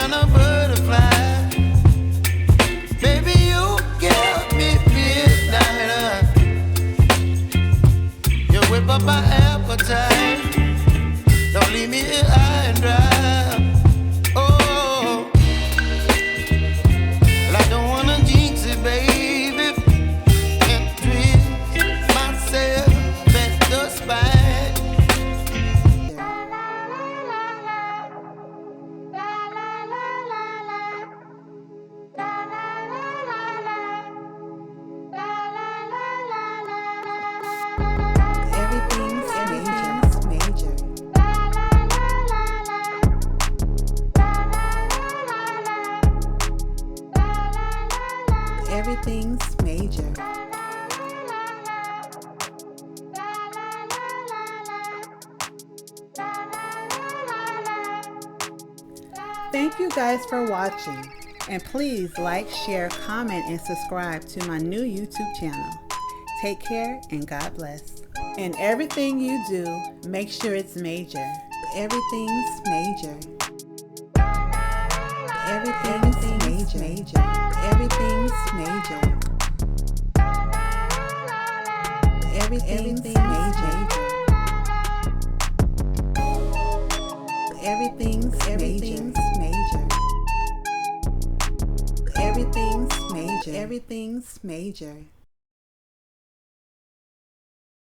than a butterfly. Baby, you give me midnight. You whip up my appetite. Don't leave me here high and dry. Oh, well, I don't wanna jinx it, baby, and twist myself at the spine. Everything's major. Thank you guys for watching, and please like, share, comment, and subscribe to my new YouTube channel. Take care and God bless. And everything you do, make sure it's major. Everything's major. Everything's major. Everything's major. Everything's major. Everything's major. Everything's major. Everything's major.